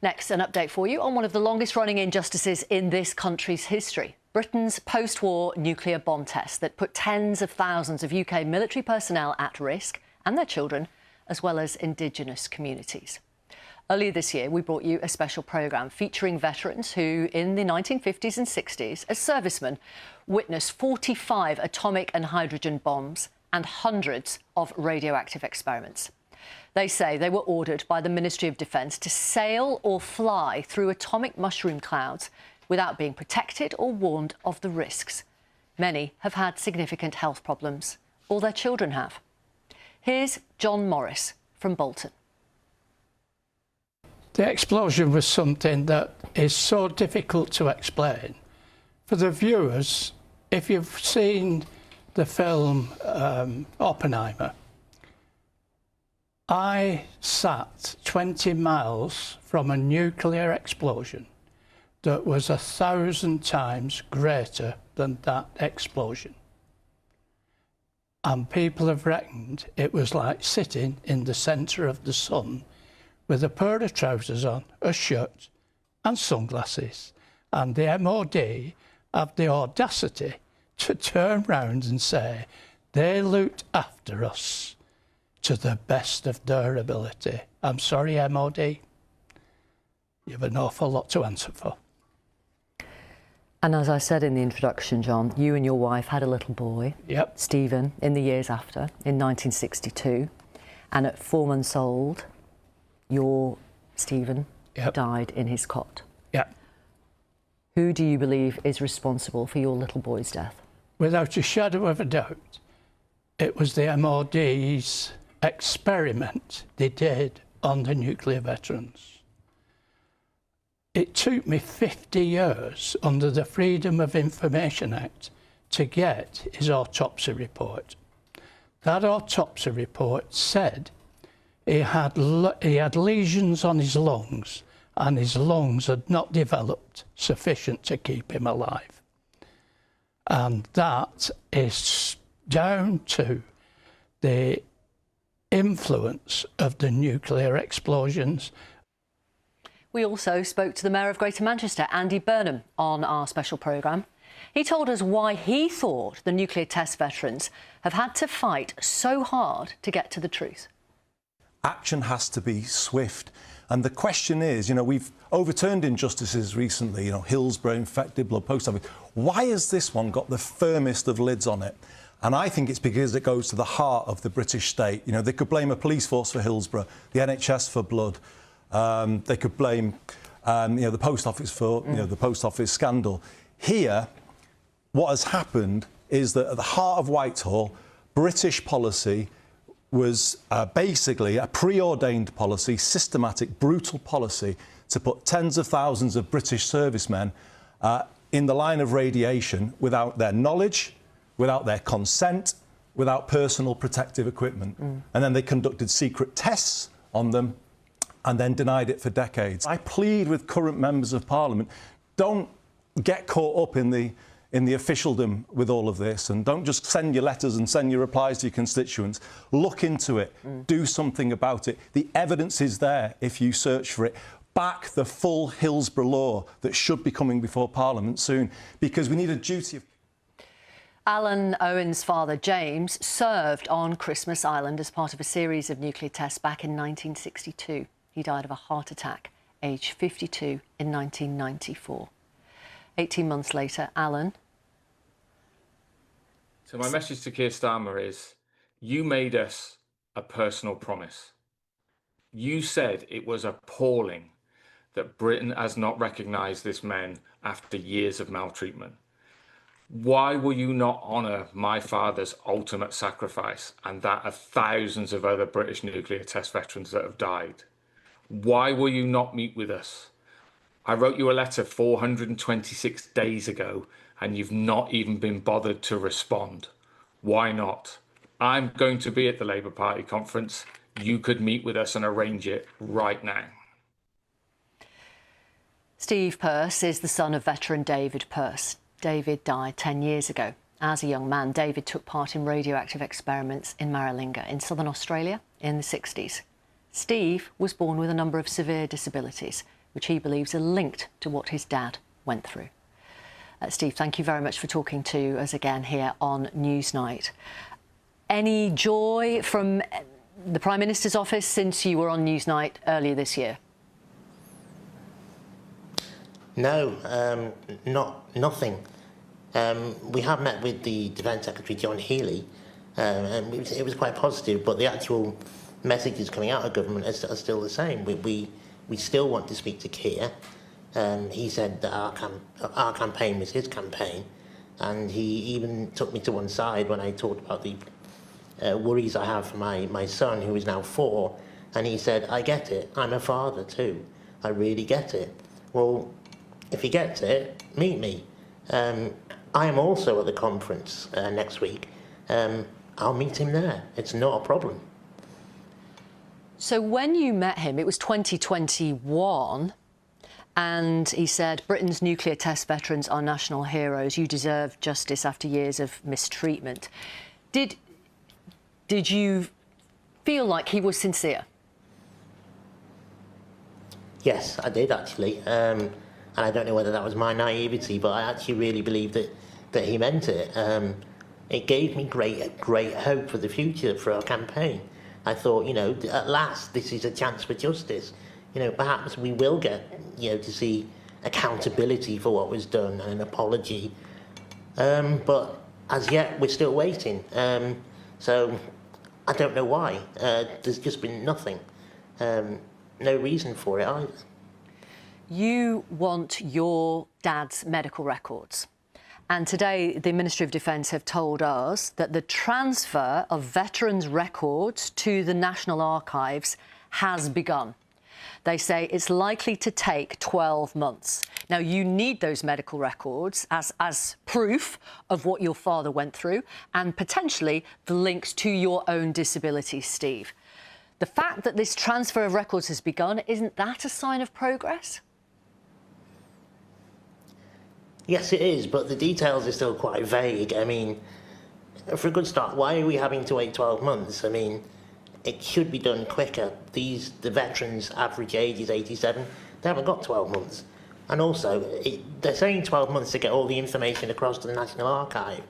Next, an update for you on one of the longest-running injustices in this country's history. Britain's post-war nuclear bomb test that put tens of thousands of UK military personnel at risk and their children, as well as Indigenous communities. Earlier this year, we brought you a special programme featuring veterans who, in the 1950s and 60s, as servicemen, witnessed 45 atomic and hydrogen bombs and hundreds of radioactive experiments. They say they were ordered by the Ministry of Defence to sail or fly through atomic mushroom clouds without being protected or warned of the risks. Many have had significant health problems. All their children have. Here's John Morris from Bolton. The explosion was something that is so difficult to explain. For the viewers, if you've seen the film Oppenheimer, I sat 20 miles from a nuclear explosion that was 1,000 times greater than that explosion. And people have reckoned it was like sitting in the centre of the sun with a pair of trousers on, a shirt and sunglasses. And the MOD have the audacity to turn round and say they looked after us to the best of their ability. I'm sorry, MOD, you have an awful lot to answer for. And as I said in the introduction, John, you and your wife had a little boy, Yep. Stephen, in the years after, in 1962. And at 4 months old, your Stephen Yep. died in his cot. Yeah. Who do you believe is responsible for your little boy's death? Without a shadow of a doubt, it was the MOD's experiment they did on the nuclear veterans. It took me 50 years under the Freedom of Information Act to get his autopsy report. That autopsy report said he had lesions on his lungs and his lungs had not developed sufficient to keep him alive. And that is down to the influence of the nuclear explosions. We also spoke to the Mayor of Greater Manchester, Andy Burnham, on our special programme. He told us why he thought the nuclear test veterans have had to fight so hard to get to the truth. Action has to be swift. And the question is, you know, we've overturned injustices recently, you know, Hillsborough, infected blood, post office. Why has this one got the firmest of lids on it? And I think it's because it goes to the heart of the British state. You know, they could blame a police force for Hillsborough, the NHS for blood. They could blame, you know, the post office for, you know, the post office scandal. Here, what has happened is that at the heart of Whitehall, British policy was basically a preordained policy, systematic, brutal policy to put tens of thousands of British servicemen in the line of radiation without their knowledge, without their consent, without personal protective equipment. And then they conducted secret tests on them and then denied it for decades. I plead with current members of Parliament, don't get caught up in the officialdom with all of this, and don't just send your letters and send your replies to your constituents. Look into it, do something about it. The evidence is there if you search for it. Back the full Hillsborough law that should be coming before Parliament soon, because we need a duty of... Alan Owen's father, James, served on Christmas Island as part of a series of nuclear tests back in 1962. He died of a heart attack, aged 52, in 1994. 18 months later, Alan... So my message to Keir Starmer is, you made us a personal promise. You said it was appalling that Britain has not recognised this man after years of maltreatment. Why will you not honour my father's ultimate sacrifice and that of thousands of other British nuclear test veterans that have died? Why will you not meet with us? I wrote you a letter 426 days ago and you've not even been bothered to respond. Why not? I'm going to be at the Labour Party conference. You could meet with us and arrange it right now. Steve Pearce is the son of veteran David Pearce. David died 10 years ago. As a young man, David took part in radioactive experiments in Maralinga in southern Australia in the 60s. Steve was born with a number of severe disabilities, which he believes are linked to what his dad went through. Steve, thank you very much for talking to us again here on Newsnight. Any joy from the Prime Minister's office since you were on Newsnight earlier this year? No, nothing. We have met with the Defence Secretary, John Healey, and it was quite positive, but the actual messages coming out of government are still the same. We still want to speak to Keir. He said that our campaign was his campaign, and he even took me to one side when I talked about the worries I have for my son, who is now 4, and he said, I get it, I'm a father too, I really get it. Well, if he gets it, meet me. I am also at the conference next week. I'll meet him there, it's not a problem. So when you met him, it was 2021, and he said, Britain's nuclear test veterans are national heroes. You deserve justice after years of mistreatment. Did you feel like he was sincere? Yes, I did actually. And I don't know whether that was my naivety, but I actually really believed that he meant it. It gave me great hope for the future, for our campaign. I thought, you know, at last this is a chance for justice. You know, perhaps we will get, you know, to see accountability for what was done and an apology. But as yet, we're still waiting. So I don't know why. There's just been nothing. No reason for it either. You want your dad's medical records. And today, the Ministry of Defence have told us that the transfer of veterans' records to the National Archives has begun. They say it's likely to take 12 months. Now, you need those medical records as proof of what your father went through and potentially the links to your own disability, Steve. The fact that this transfer of records has begun, isn't that a sign of progress? Yes, it is, but the details are still quite vague. I mean, for a good start, why are we having to wait 12 months? I mean, it should be done quicker. The veterans' average age is 87. They haven't got 12 months. And also, they're saying 12 months to get all the information across to the National Archive.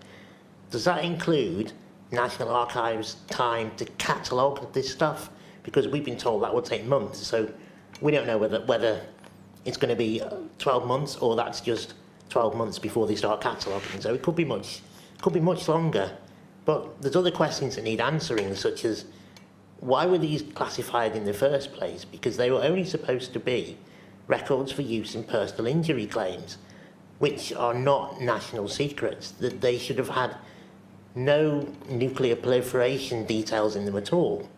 Does that include National Archives' time to catalogue this stuff? Because we've been told that will take months, so we don't know whether it's going to be 12 months or that's just 12 months before they start cataloguing. So it could be much longer. But there's other questions that need answering, such as why were these classified in the first place? Because they were only supposed to be records for use in personal injury claims, which are not national secrets. That they should have had no nuclear proliferation details in them at all.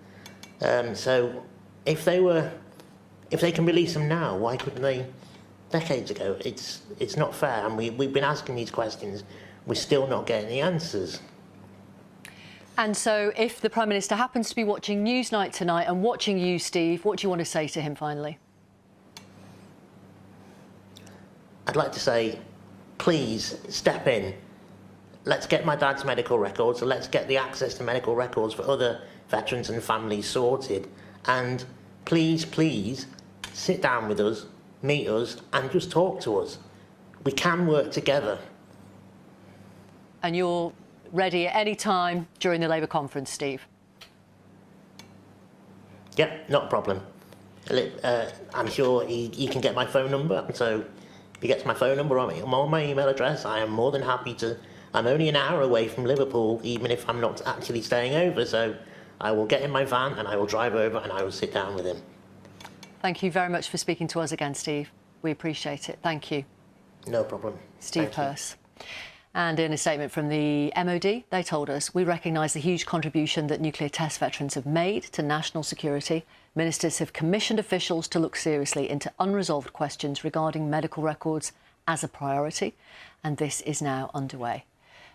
So if they can release them now, why couldn't they decades ago? It's not fair, and we've been asking these questions. We're still not getting the answers. And so if the Prime Minister happens to be watching Newsnight tonight and watching you, Steve, what do you want to say to him finally? I'd like to say, please step in. Let's get my dad's medical records, and let's get the access to medical records for other veterans and families sorted. And please, sit down with us, meet us, and just talk to us. We can work together. And you're ready at any time during the Labour conference, Steve? Yep, not a problem. I'm sure he can get my phone number, so if he gets my phone number on my email address, I am more than happy to. I'm only an hour away from Liverpool, even if I'm not actually staying over, so I will get in my van and I will drive over and I will sit down with him. Thank you very much for speaking to us again, Steve. We appreciate it. Thank you. No problem. Steve Pearce. And in a statement from the MOD, they told us, we recognise the huge contribution that nuclear test veterans have made to national security. Ministers have commissioned officials to look seriously into unresolved questions regarding medical records as a priority, and this is now underway.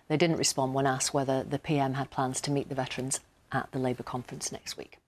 They didn't respond when asked whether the PM had plans to meet the veterans at the Labour conference next week.